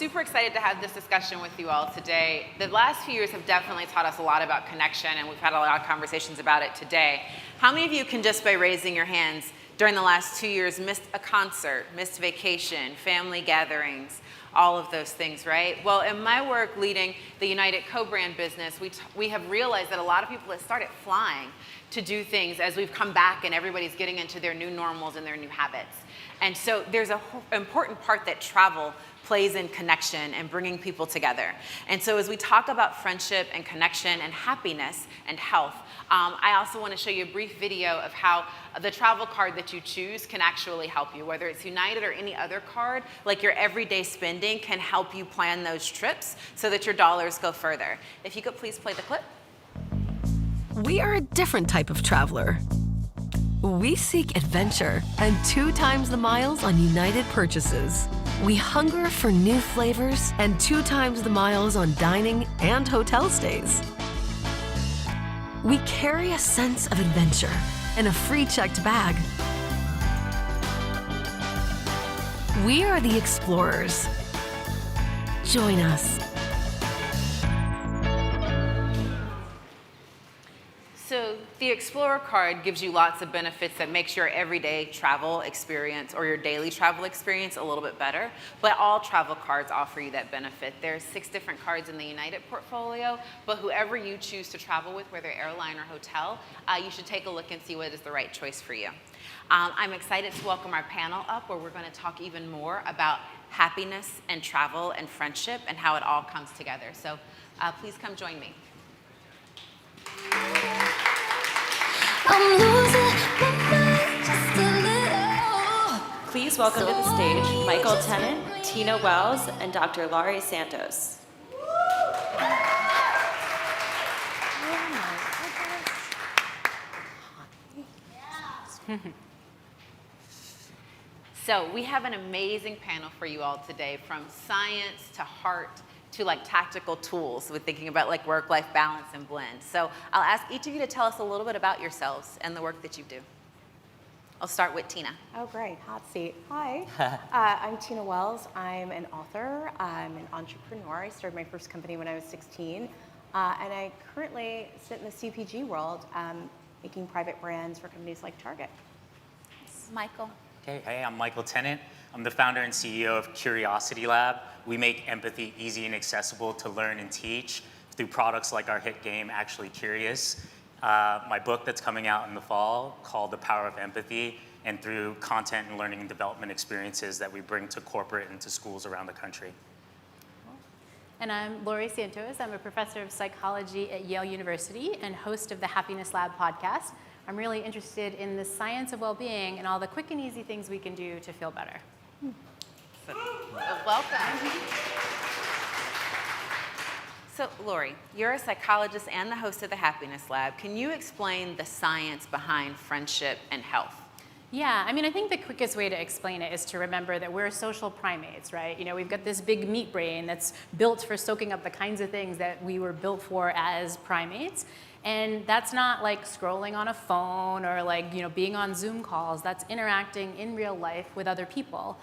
super excited to have this discussion with you all today. The last few years have definitely taught us a lot about connection, and we've had a lot of conversations about it today. How many of you can, just by raising your hands, during the last 2 years missed a concert, missed vacation, family gatherings, all of those things, right? Well, in my work leading the United co-brand business, we have realized that a lot of people have started flying to do things as we've come back and everybody's getting into their new normals and their new habits. And so there's an important part that travel plays in connection and bringing people together. And so as we talk about friendship and connection and happiness and health, I also want to show you a brief video of how the travel card that you choose can actually help you, whether it's United or any other card, like your everyday spending can help you plan those trips so that your dollars go further. If you could please play the clip. We are a different type of traveler. We seek adventure and 2 times the miles on United purchases. We hunger for new flavors and 2 times the miles on dining and hotel stays. We carry a sense of adventure and a free checked bag. We are the explorers. Join us. So the Explorer card gives you lots of benefits that makes your everyday travel experience or your daily travel experience a little bit better, but all travel cards offer you that benefit. There's 6 different cards in the United portfolio, but whoever you choose to travel with, whether airline or hotel, you should take a look and see what is the right choice for you. I'm excited to welcome our panel up, where we're going to talk even more about happiness and travel and friendship and how it all comes together. So please come join me. I'm losing my mind just a little. Please welcome to the stage Michael Tennant, Tina Wells, and Dr. Laurie Santos. So we have an amazing panel for you all today, from science to heart to like tactical tools with thinking about like work-life balance and blend. So I'll ask each of you to tell us a little bit about yourselves and the work that you do. I'll start with Tina. Oh, great. Hot seat. Hi. I'm Tina Wells. I'm an author. I'm an entrepreneur. I started my first company when I was 16. And I currently sit in the CPG world, making private brands for companies like Target. Michael. Okay, hey, I'm Michael Tennant. I'm the founder and CEO of Curiosity Lab. We make empathy easy and accessible to learn and teach through products like our hit game, Actually Curious, my book that's coming out in the fall called The Power of Empathy, and through content and learning and development experiences that we bring to corporate and to schools around the country. And I'm Laurie Santos. I'm a professor of psychology at Yale University and host of the Happiness Lab podcast. I'm really interested in the science of well-being and all the quick and easy things we can do to feel better. So, welcome. So, Laurie, you're a psychologist and the host of the Happiness Lab. Can you explain the science behind friendship and health? Yeah, I mean, I think the quickest way to explain it is to remember that we're social primates, right? You know, we've got this big meat brain that's built for soaking up the kinds of things that we were built for as primates. And that's not like scrolling on a phone or like, you know, being on Zoom calls. That's interacting in real life with other people.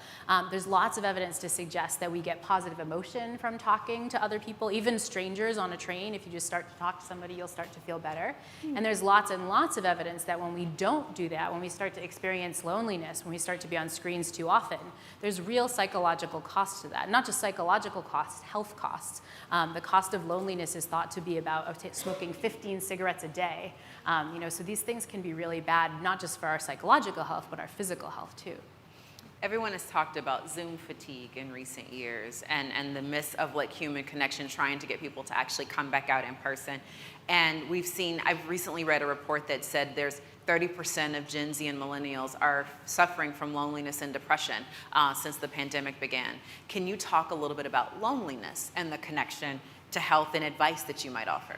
There's lots of evidence to suggest that we get positive emotion from talking to other people, even strangers on a train. If you just start to talk to somebody, you'll start to feel better. And there's lots and lots of evidence that when we don't do that, when we start to experience loneliness, when we start to be on screens too often, there's real psychological costs to that. Not just psychological costs, health costs. The cost of loneliness is thought to be about smoking 15 cigarettes a day. You know, so these things can be really bad, not just for our psychological health, but our physical health too. Everyone has talked about Zoom fatigue in recent years and the miss of like human connection, trying to get people to actually come back out in person. And we've seen, I've recently read a report that said there's 30% of Gen Z and millennials are suffering from loneliness and depression since the pandemic began. Can you talk a little bit about loneliness and the connection to health and advice that you might offer?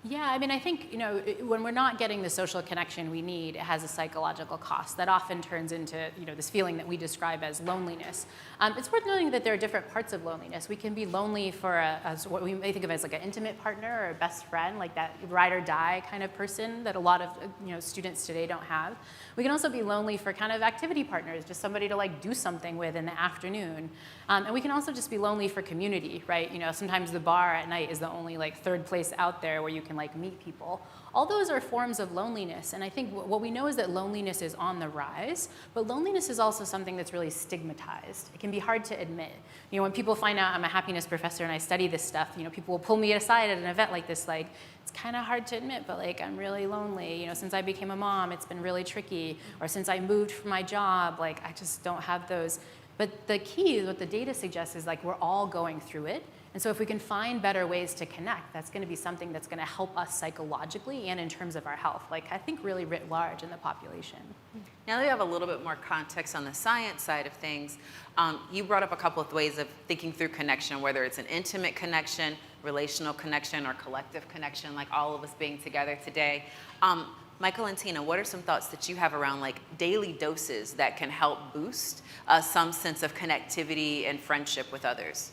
Yeah, I mean, I think, when we're not getting the social connection we need, it has a psychological cost that often turns into, this feeling that we describe as loneliness. It's worth noting that there are different parts of loneliness. We can be lonely for as what we may think of as like an intimate partner or a best friend, like that ride or die kind of person that a lot of, students today don't have. We can also be lonely for kind of activity partners, just somebody to like do something with in the afternoon. And we can also just be lonely for community, right? Sometimes the bar at night is the only like third place out there where you can like meet people. All those are forms of loneliness, and I think what we know is that loneliness is on the rise, but loneliness is also something that's really stigmatized. It can be hard to admit. When people find out I'm a happiness professor and I study this stuff, people will pull me aside at an event like this, like, it's kind of hard to admit, but like, I'm really lonely. Since I became a mom, it's been really tricky, or since I moved from my job, like, I just don't have those. But the key, what the data suggests, is like we're all going through it. And so if we can find better ways to connect, that's going to be something that's going to help us psychologically and in terms of our health, like I think really writ large in the population. Now that we have a little bit more context on the science side of things, you brought up a couple of ways of thinking through connection, whether it's an intimate connection, relational connection, or collective connection, like all of us being together today. Michael and Tina, what are some thoughts that you have around like daily doses that can help boost some sense of connectivity and friendship with others?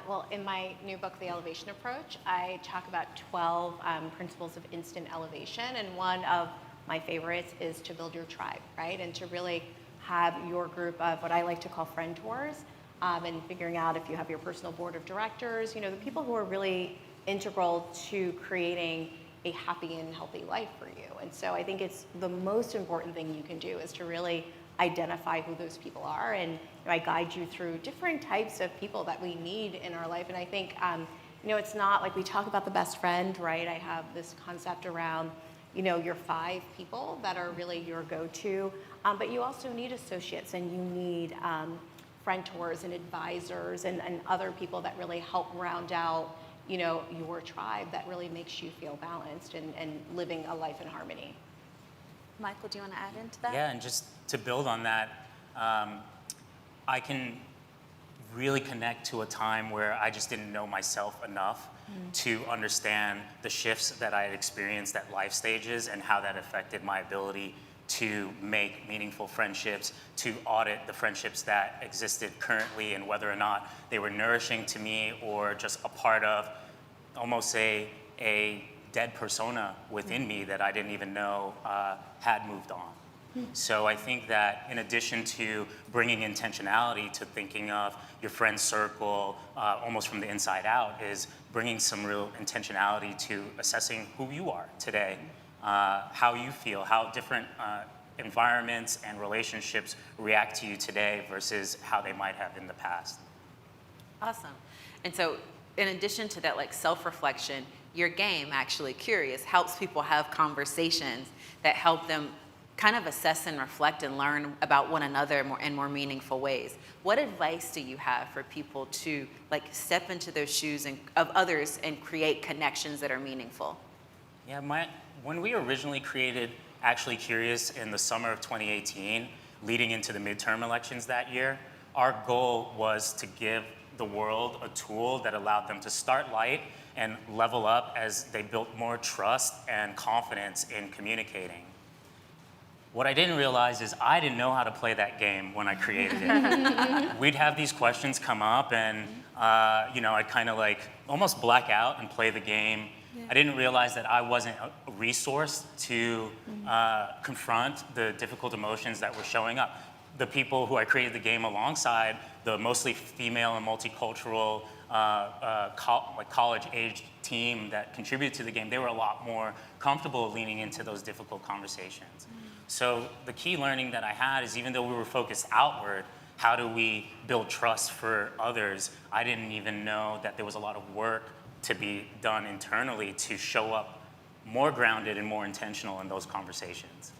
Well, in my new book, The Elevation Approach, I talk about 12 principles of instant elevation, and one of my favorites is to build your tribe, right? And to really have your group of what I like to call friend tours, and figuring out if you have your personal board of directors, the people who are really integral to creating a happy and healthy life for you. And so I think it's the most important thing you can do is to really identify who those people are, and I guide you through different types of people that we need in our life. And I think it's not like we talk about the best friend, right? I have this concept around your 5 people that are really your go-to, but you also need associates, and you need friend tours and advisors and other people that really help round out your tribe that really makes you feel balanced and living a life in harmony. Michael, do you want to add into that? Yeah, and just to build on that, I can really connect to a time where I just didn't know myself enough to understand the shifts that I had experienced at life stages and how that affected my ability to make meaningful friendships, to audit the friendships that existed currently and whether or not they were nourishing to me or just a part of almost a dead persona within me that I didn't even know had moved on. So I think that in addition to bringing intentionality to thinking of your friend circle almost from the inside out, is bringing some real intentionality to assessing who you are today, how you feel, how different environments and relationships react to you today versus how they might have in the past. Awesome. And so in addition to that, like self-reflection, your game, Actually Curious, helps people have conversations that help them kind of assess and reflect and learn about one another in more meaningful ways. What advice do you have for people to like step into those shoes of others and create connections that are meaningful? Yeah, when we originally created Actually Curious in the summer of 2018, leading into the midterm elections that year, our goal was to give the world a tool that allowed them to start light and level up as they built more trust and confidence in communicating. What I didn't realize is I didn't know how to play that game when I created it. We'd have these questions come up and I'd kind of like almost black out and play the game. Yeah. I didn't realize that I wasn't a resource to confront the difficult emotions that were showing up. The people who I created the game alongside, the mostly female and multicultural college-aged team that contributed to the game, they were a lot more comfortable leaning into those difficult conversations. So the key learning that I had is even though we were focused outward, how do we build trust for others? I didn't even know that there was a lot of work to be done internally to show up more grounded and more intentional in those conversations.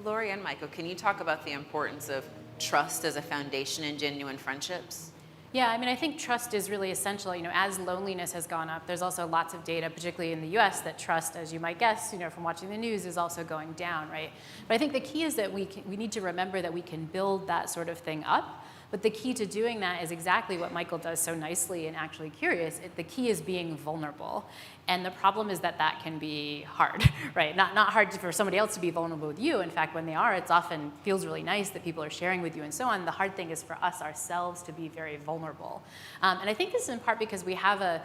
Laurie and Michael, can you talk about the importance of trust as a foundation in genuine friendships? Yeah, I mean, I think trust is really essential. As loneliness has gone up, there's also lots of data, particularly in the US, that trust, as you might guess, from watching the news, is also going down, right? But I think the key is that we need to remember that we can build that sort of thing up, But the key to doing that is exactly what Michael does so nicely and Actually Curious. The key is being vulnerable. And the problem is that that can be hard, right? Not hard for somebody else to be vulnerable with you. In fact, when they are, it's often feels really nice that people are sharing with you and so on. The hard thing is for us ourselves to be very vulnerable. And I think this is in part because we have a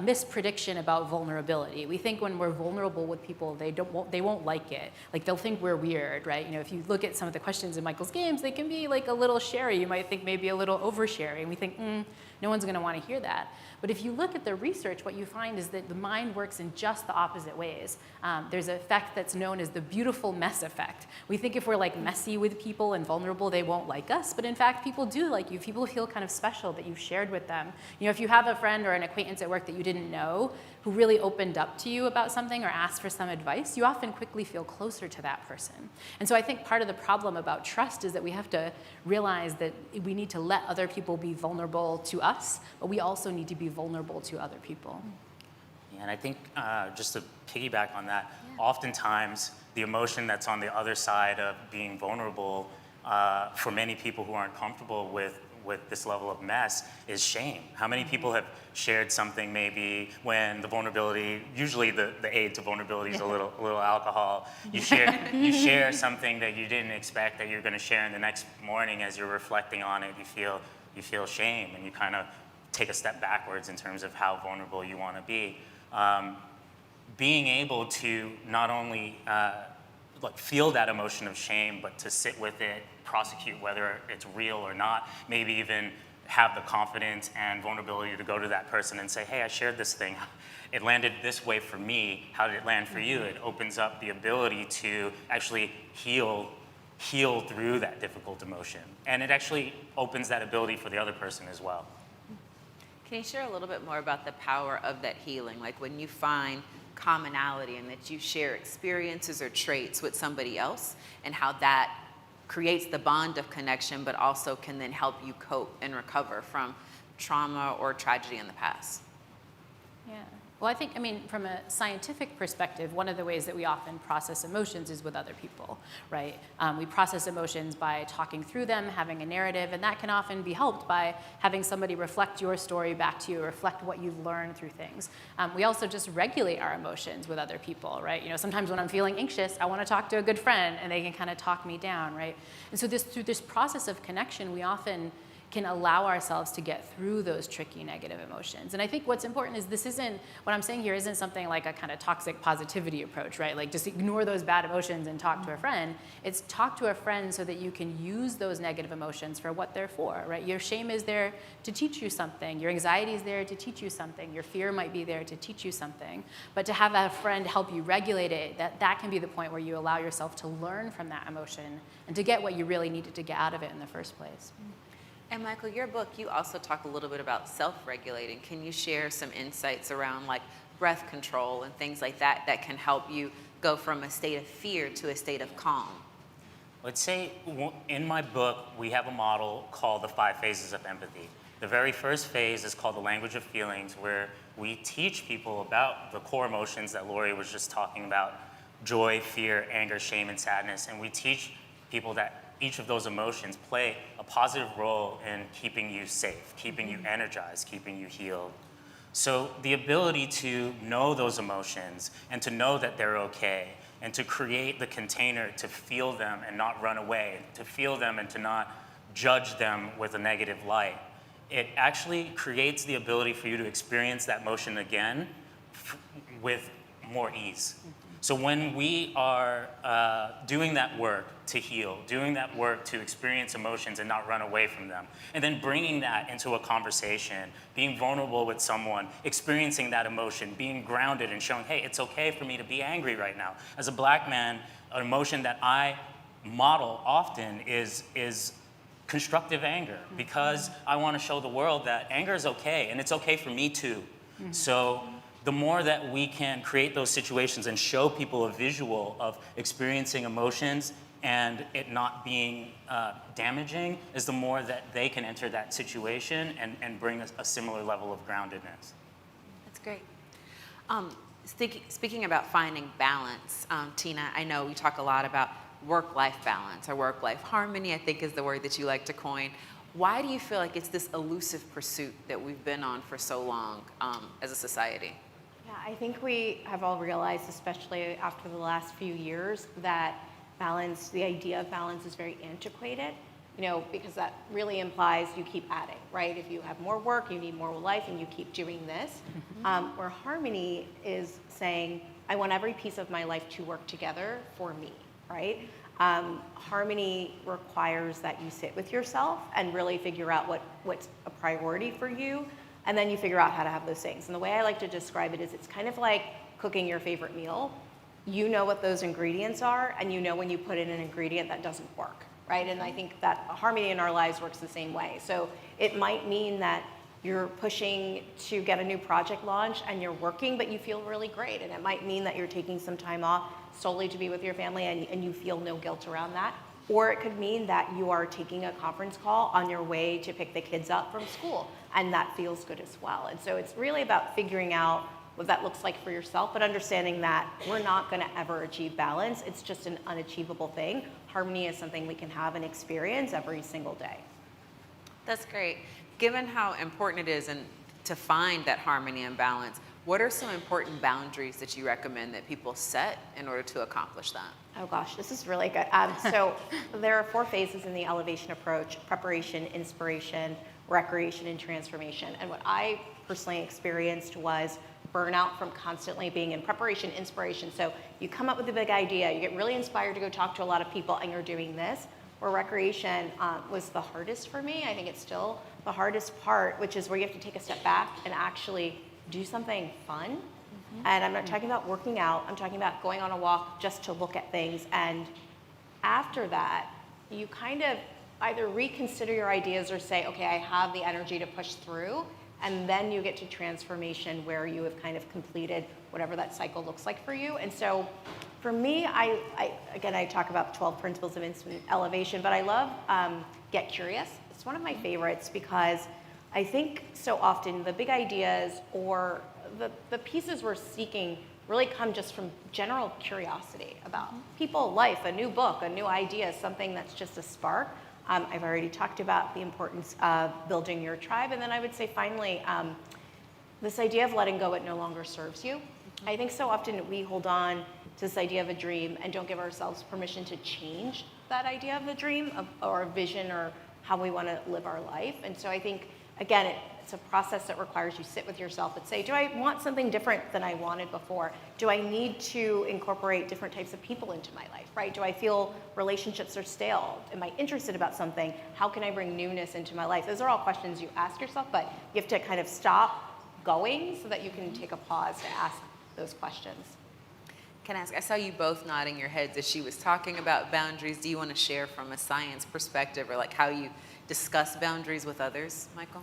misprediction about vulnerability. We think when we're vulnerable with people, they won't like it. Like they'll think we're weird, right? You know, if you look at some of the questions in Michael's games, they can be like a little sharey. You might think maybe a little oversharing. We think, no one's going to want to hear that. But if you look at the research, what you find is that the mind works in just the opposite ways. There's an effect that's known as the beautiful mess effect. We think if we're like messy with people and vulnerable, they won't like us. But in fact, people do like you. People feel kind of special that you've shared with them. You know, if you have a friend or an acquaintance at work that you didn't know who really opened up to you about something or asked for some advice, you often quickly feel closer to that person. And so I think part of the problem about trust is that we have to realize that we need to let other people be vulnerable to us, but we also need to be vulnerable to other people. Yeah, and I think just to piggyback on that, oftentimes the emotion that's on the other side of being vulnerable for many people who aren't comfortable with this level of mess is shame. How many people have shared something maybe when the vulnerability, usually the aid to vulnerability is a little alcohol. You share something that you didn't expect that you're going to share, and the next morning as you're reflecting on it, you feel shame, and you kind of take a step backwards in terms of how vulnerable you want to be. Being able to not only feel that emotion of shame, but to sit with it, prosecute whether it's real or not, maybe even have the confidence and vulnerability to go to that person and say, hey, I shared this thing. It landed this way for me. How did it land for you? It opens up the ability to actually heal through that difficult emotion. And it actually opens that ability for the other person as well. Can you share a little bit more about the power of that healing? Like when you find commonality and that you share experiences or traits with somebody else, and how that creates the bond of connection, but also can then help you cope and recover from trauma or tragedy in the past. Yeah. Well, I mean, from a scientific perspective, one of the ways that we often process emotions is with other people, right? We process emotions by talking through them, having a narrative, and that can often be helped by having somebody reflect your story back to you, reflect what you've learned through things. We also just regulate our emotions with other people, right? You know, sometimes when I'm feeling anxious, I want to talk to a good friend, and they can kind of talk me down, right? And so through this process of connection, we often can allow ourselves to get through those tricky negative emotions. And I think what's important is what I'm saying here isn't something like a kind of toxic positivity approach, right? Like just ignore those bad emotions and talk to a friend. It's talk to a friend so that you can use those negative emotions for what they're for, right? Your shame is there to teach you something. Your anxiety is there to teach you something. Your fear might be there to teach you something. But to have a friend help you regulate it, that can be the point where you allow yourself to learn from that emotion and to get what you really needed to get out of it in the first place. And Michael, your book, you also talk a little bit about self-regulating. Can you share some insights around like breath control and things like that that can help you go from a state of fear to a state of calm? Let's say in my book, we have a model called the 5 phases of empathy. The very first phase is called the language of feelings, where we teach people about the core emotions that Laurie was just talking about: joy, fear, anger, shame, and sadness. And we teach people that each of those emotions play a positive role in keeping you safe, keeping you energized, keeping you healed. So the ability to know those emotions and to know that they're okay, and to create the container to feel them and not run away, to feel them and to not judge them with a negative light, it actually creates the ability for you to experience that emotion again with more ease. So when we are doing that work to heal, doing that work to experience emotions and not run away from them, and then bringing that into a conversation, being vulnerable with someone, experiencing that emotion, being grounded and showing, hey, it's okay for me to be angry right now. As a Black man, an emotion that I model often is constructive anger, because I want to show the world that anger is okay, and it's okay for me too. So the more that we can create those situations and show people a visual of experiencing emotions and it not being damaging, is the more that they can enter that situation and bring a similar level of groundedness. That's great. Speaking about finding balance, Tina, I know we talk a lot about work-life balance or work-life harmony, I think is the word that you like to coin. Why do you feel like it's this elusive pursuit that we've been on for so long as a society? Yeah, I think we have all realized, especially after the last few years, that balance, the idea of balance is very antiquated, because that really implies you keep adding, right? If you have more work, you need more life, and you keep doing this. Where harmony is saying, I want every piece of my life to work together for me, right? Harmony requires that you sit with yourself and really figure out what's a priority for you, and then you figure out how to have those things. And the way I like to describe it is it's kind of like cooking your favorite meal. You know what those ingredients are, and you know when you put in an ingredient that doesn't work, right? And I think that harmony in our lives works the same way. So it might mean that you're pushing to get a new project launched and you're working, but you feel really great. And it might mean that you're taking some time off solely to be with your family and you feel no guilt around that. Or it could mean that you are taking a conference call on your way to pick the kids up from school, and that feels good as well. And so it's really about figuring out what that looks like for yourself, but understanding that we're not going to ever achieve balance. It's just an unachievable thing. Harmony is something we can have and experience every single day. That's great. Given how important it is to find that harmony and balance, what are some important boundaries that you recommend that people set in order to accomplish that? Oh gosh, this is really good. So there are 4 phases in the elevation approach: preparation, inspiration, recreation, and transformation. And what I personally experienced was burnout from constantly being in preparation, inspiration. So you come up with a big idea, you get really inspired to go talk to a lot of people, and you're doing this. Where recreation was the hardest for me. I think it's still the hardest part, which is where you have to take a step back and actually do something fun. And I'm not talking about working out, I'm talking about going on a walk just to look at things. And after that, you kind of either reconsider your ideas or say, okay, I have the energy to push through. And then you get to transformation where you have kind of completed whatever that cycle looks like for you. And so for me, I talk about 12 principles of instant elevation, but I love Get Curious. It's one of my favorites because I think so often the big ideas or the pieces we're seeking really come just from general curiosity about people, life, a new book, a new idea, something that's just a spark. I've already talked about the importance of building your tribe. And then I would say finally, this idea of letting go what no longer serves you. I think so often we hold on to this idea of a dream and don't give ourselves permission to change that idea of a dream or a vision or how we want to live our life. And so I think, again, it's a process that requires you sit with yourself and say, do I want something different than I wanted before? Do I need to incorporate different types of people into my life, right? Do I feel relationships are stale? Am I interested about something? How can I bring newness into my life? Those are all questions you ask yourself, but you have to kind of stop going so that you can take a pause to ask those questions. Can I ask, I saw you both nodding your heads as she was talking about boundaries. Do you want to share from a science perspective or like how you discuss boundaries with others, Michael?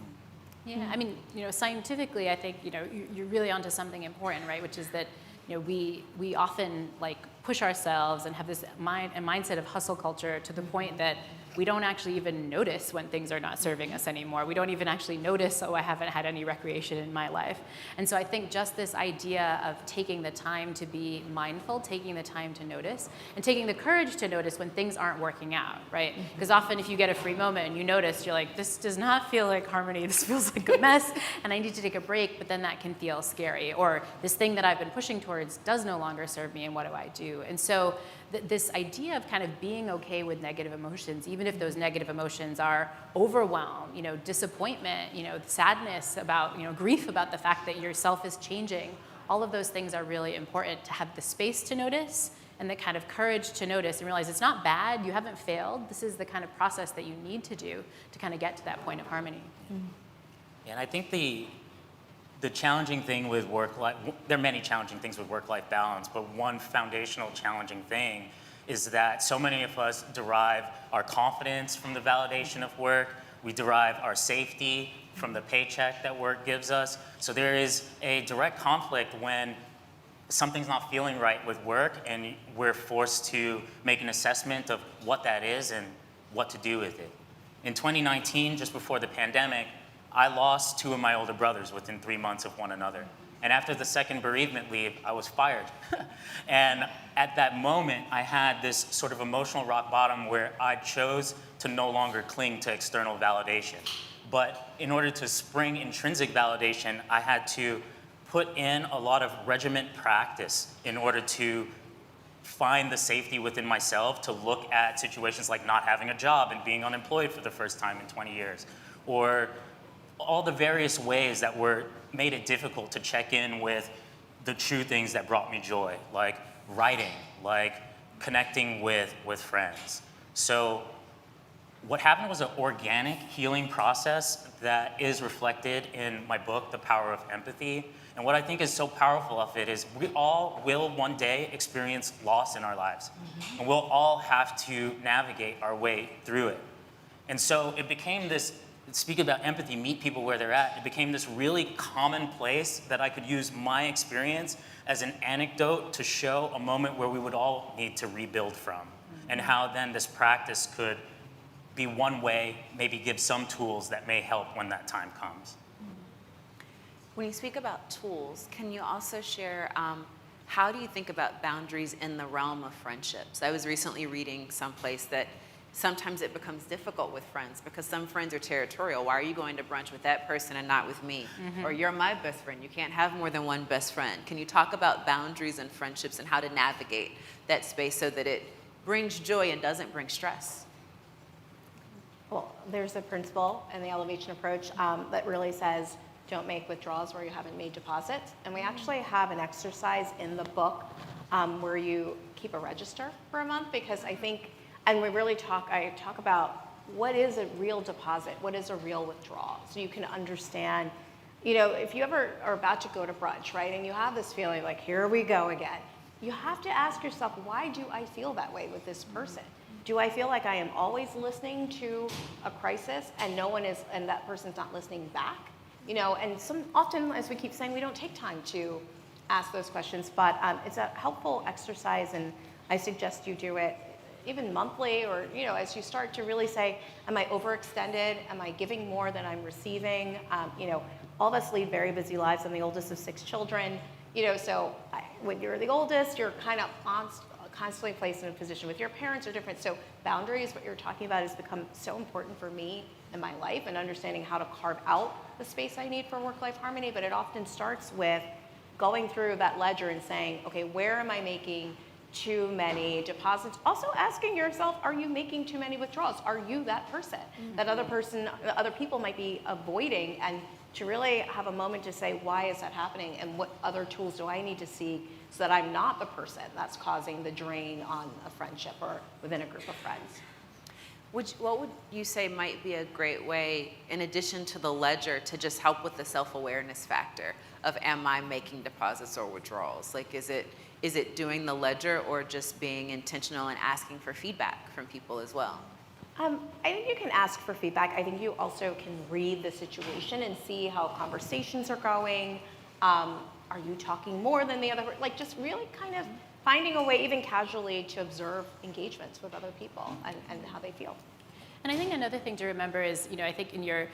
Yeah, I mean, scientifically, I think, you're really onto something important, right? Which is that, we often like push ourselves and have this mindset of hustle culture to the point that we don't actually even notice when things are not serving us anymore. We don't even actually notice, oh, I haven't had any recreation in my life. And so I think just this idea of taking the time to be mindful, taking the time to notice, and taking the courage to notice when things aren't working out, right? Because often if you get a free moment and you notice, you're like, this does not feel like harmony, this feels like a mess, and I need to take a break, but then that can feel scary. Or this thing that I've been pushing towards does no longer serve me, and what do I do? And so this idea of kind of being okay with negative emotions, even if those negative emotions are overwhelm, disappointment, sadness about, grief about the fact that yourself is changing, all of those things are really important to have the space to notice and the kind of courage to notice and realize it's not bad, you haven't failed, this is the kind of process that you need to do to kind of get to that point of harmony. And I think the challenging thing with work-life, there are many challenging things with work-life balance, but one foundational challenging thing is that so many of us derive our confidence from the validation of work. We derive our safety from the paycheck that work gives us. So there is a direct conflict when something's not feeling right with work and we're forced to make an assessment of what that is and what to do with it. In 2019, just before the pandemic, I lost 2 of my older brothers within 3 months of one another. And after the second bereavement leave, I was fired. And at that moment, I had this sort of emotional rock bottom where I chose to no longer cling to external validation. But in order to spring intrinsic validation, I had to put in a lot of regiment practice in order to find the safety within myself to look at situations like not having a job and being unemployed for the first time in 20 years, or all the various ways that made it difficult to check in with the true things that brought me joy, like writing, like connecting with friends. So what happened was an organic healing process that is reflected in my book, The Power of Empathy. And what I think is so powerful of it is we all will one day experience loss in our lives. And we'll all have to navigate our way through it. And so it became this, speak about empathy, meet people where they're at, it became this really common place that I could use my experience as an anecdote to show a moment where we would all need to rebuild from. And how then this practice could be one way, maybe give some tools that may help when that time comes. When you speak about tools, can you also share how do you think about boundaries in the realm of friendships? I was recently reading someplace that sometimes it becomes difficult with friends because some friends are territorial. Why are you going to brunch with that person and not with me? Or you're my best friend. You can't have more than one best friend. Can you talk about boundaries and friendships and how to navigate that space so that it brings joy and doesn't bring stress? Well, there's a principle in the elevation approach that really says, don't make withdrawals where you haven't made deposits. And we actually have an exercise in the book where you keep a register for a month, because I think, and I talk about what is a real deposit, what is a real withdrawal, so you can understand, if you ever are about to go to brunch, right, and you have this feeling like, here we go again, you have to ask yourself, why do I feel that way with this person? Do I feel like I am always listening to a crisis and and that person's not listening back? And often, as we keep saying, we don't take time to ask those questions, but it's a helpful exercise, and I suggest you do it even monthly, or as you start to really say, am I overextended? Am I giving more than I'm receiving? All of us lead very busy lives. I'm the oldest of 6 children. So when you're the oldest, you're kind of constantly placed in a position with your parents are different. So boundaries, what you're talking about, has become so important for me in my life, and understanding how to carve out the space I need for work-life harmony. But it often starts with going through that ledger and saying, okay, where am I making too many deposits? Also asking yourself, are you making too many withdrawals? Are you that person that other people might be avoiding? And to really have a moment to say, why is that happening? And what other tools do I need to see so that I'm not the person that's causing the drain on a friendship or within a group of friends? What would you say might be a great way, in addition to the ledger, to just help with the self-awareness factor of, am I making deposits or withdrawals? Like, is it doing the ledger, or just being intentional and asking for feedback from people as well? I think you can ask for feedback. I think you also can read the situation and see how conversations are going. Are you talking more than the other? Like, just really kind of finding a way, even casually, to observe engagements with other people and how they feel. And I think another thing to remember is, I think in your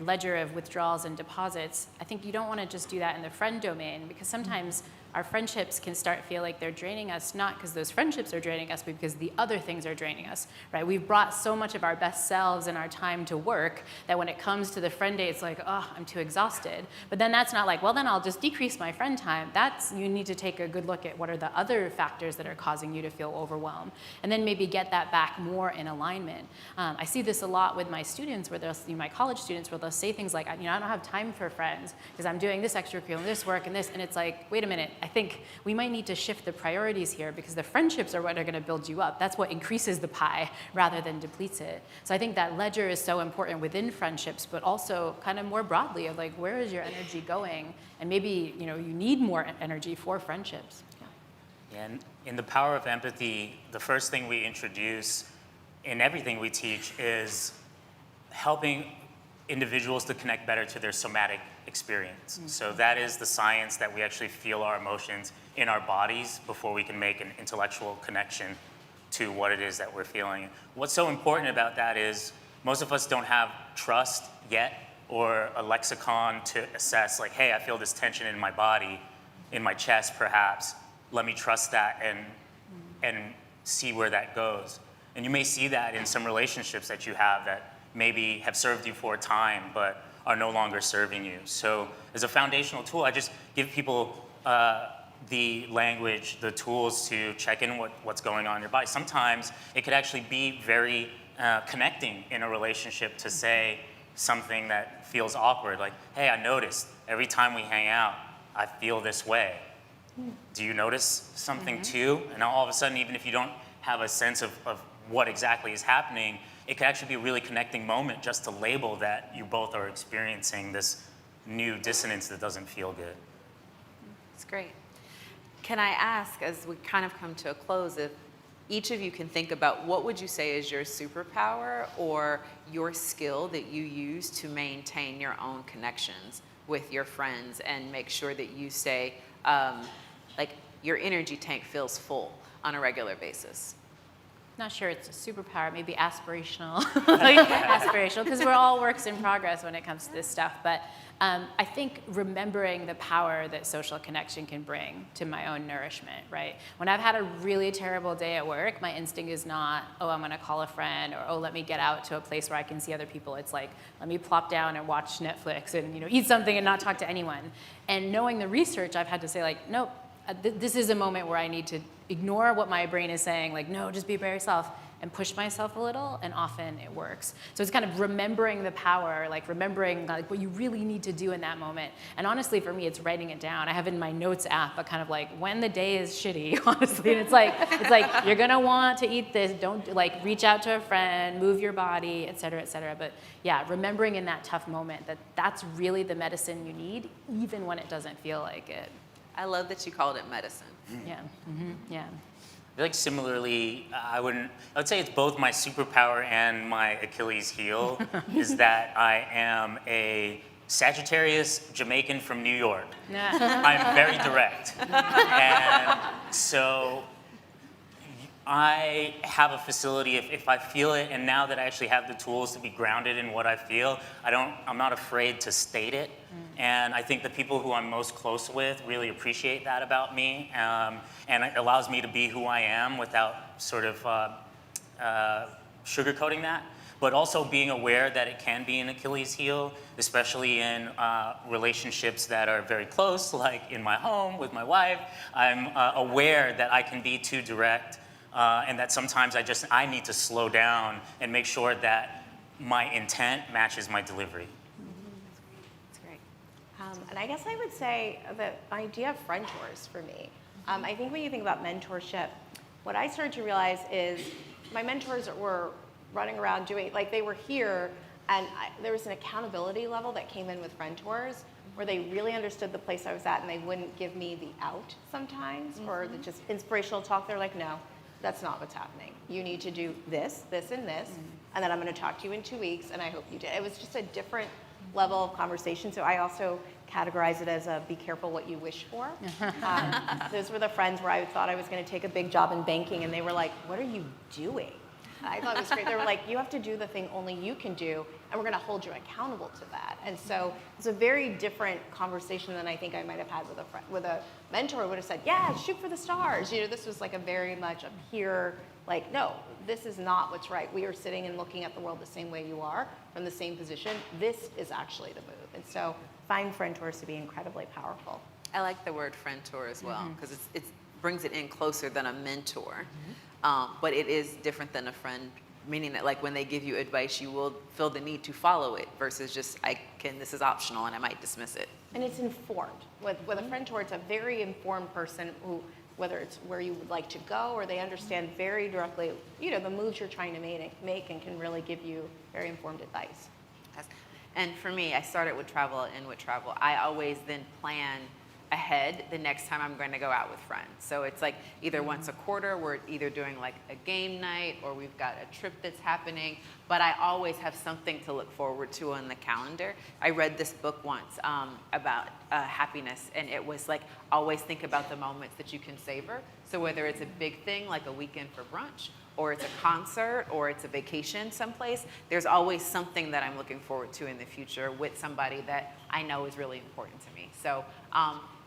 ledger of withdrawals and deposits, I think you don't want to just do that in the friend domain, because sometimes our friendships can start feel like they're draining us, not because those friendships are draining us, but because the other things are draining us, right? We've brought so much of our best selves and our time to work that when it comes to the friend day, it's like, oh, I'm too exhausted. But then that's not like, well, then I'll just decrease my friend time. You need to take a good look at what are the other factors that are causing you to feel overwhelmed, and then maybe get that back more in alignment. I see this a lot with my students, where my college students, where they'll say things like, I don't have time for friends because I'm doing this extracurricular, this work, and this, and it's like, wait a minute, I think we might need to shift the priorities here, because the friendships are what are going to build you up. That's what increases the pie rather than depletes it. So I think that ledger is so important within friendships, but also kind of more broadly of like, where is your energy going? And maybe, you need more energy for friendships. And in The Power of Empathy, the first thing we introduce in everything we teach is helping individuals to connect better to their somatic experience. So that is the science that we actually feel our emotions in our bodies before we can make an intellectual connection to what it is that we're feeling. What's so important about that is most of us don't have trust yet, or a lexicon to assess, like, hey, I feel this tension in my body, in my chest perhaps. Let me trust that and see where that goes. And you may see that in some relationships that you have that maybe have served you for a time, but are no longer serving you. So as a foundational tool, I just give people the language, the tools to check in what's going on in your body. Sometimes it could actually be very connecting in a relationship to say something that feels awkward, like, hey, I noticed every time we hang out, I feel this way. Do you notice something too? And all of a sudden, even if you don't have a sense of what exactly is happening, it could actually be a really connecting moment just to label that you both are experiencing this new dissonance that doesn't feel good. That's great. Can I ask, as we kind of come to a close, if each of you can think about what would you say is your superpower or your skill that you use to maintain your own connections with your friends and make sure that you stay, like your energy tank feels full on a regular basis? Not sure it's a superpower, maybe aspirational, like aspirational, because we're all works in progress when it comes to this stuff. But I think remembering the power that social connection can bring to my own nourishment, right? When I've had a really terrible day at work, my instinct is not, oh, I'm gonna call a friend, or oh, let me get out to a place where I can see other people. It's like, let me plop down and watch Netflix and eat something and not talk to anyone. And knowing the research, I've had to say like, nope, this is a moment where I need to ignore what my brain is saying, like, no, just be by yourself, and push myself a little, and often it works. So it's kind of remembering the power, like remembering like what you really need to do in that moment. And honestly, for me, it's writing it down. I have in my notes app, but kind of like when the day is shitty, honestly, and it's like you're gonna want to eat this. Don't like reach out to a friend, move your body, et cetera, et cetera. But yeah, remembering in that tough moment that that's really the medicine you need, even when it doesn't feel like it. I love that you called it medicine. Yeah. Mm-hmm. Yeah. I feel like similarly, I would say it's both my superpower and my Achilles heel, is that I am a Sagittarius Jamaican from New York. I'm very direct. And so I have a facility, if I feel it, and now that I actually have the tools to be grounded in what I feel, I'm not afraid to state it. And I think the people who I'm most close with really appreciate that about me. And it allows me to be who I am without sort of sugarcoating that. But also being aware that it can be an Achilles heel, especially in relationships that are very close, like in my home with my wife. I'm aware that I can be too direct. And that sometimes I need to slow down and make sure that my intent matches my delivery. That's great. And I guess I would say the idea of friend-tours for me. I think when you think about mentorship, what I started to realize is my mentors were running around doing, like they were here, and there was an accountability level that came in with friend tours where they really understood the place I was at and they wouldn't give me the out sometimes or the just inspirational talk. They're like, no, that's not what's happening. You need to do this, this, and this, and then I'm going to talk to you in 2 weeks, and I hope you did. It was just a different level of conversation. So I also categorize it as a be careful what you wish for. Those were the friends where I thought I was going to take a big job in banking, and they were like, what are you doing? And I thought it was great. They were like, you have to do the thing only you can do, and we're going to hold you accountable to that. And so it's a very different conversation than I think I might have had with a friend, with a mentor who would have said, yeah, shoot for the stars. This was like a very much a peer, like, no, this is not what's right. We are sitting and looking at the world the same way you are, from the same position. This is actually the move. And so find friend tours to be incredibly powerful. I like the word friend tour as well, because it brings it in closer than a mentor. But it is different than a friend, meaning that like when they give you advice, you will feel the need to follow it versus just, this is optional and I might dismiss it. And it's informed. With a friend tour, it's a very informed person who, whether it's where you would like to go or they understand very directly, the moves you're trying to make and can really give you very informed advice. And for me, I started with travel, and with travel, I always then plan ahead the next time I'm going to go out with friends. So it's like either once a quarter, we're either doing like a game night or we've got a trip that's happening, but I always have something to look forward to on the calendar. I read this book once about happiness, and it was like, always think about the moments that you can savor. So whether it's a big thing like a weekend for brunch, or it's a concert, or it's a vacation someplace, there's always something that I'm looking forward to in the future with somebody that I know is really important to me. So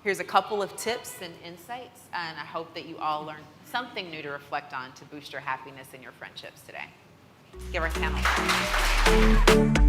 here's a couple of tips and insights, and I hope that you all learn something new to reflect on to boost your happiness in your friendships today. Give our panel.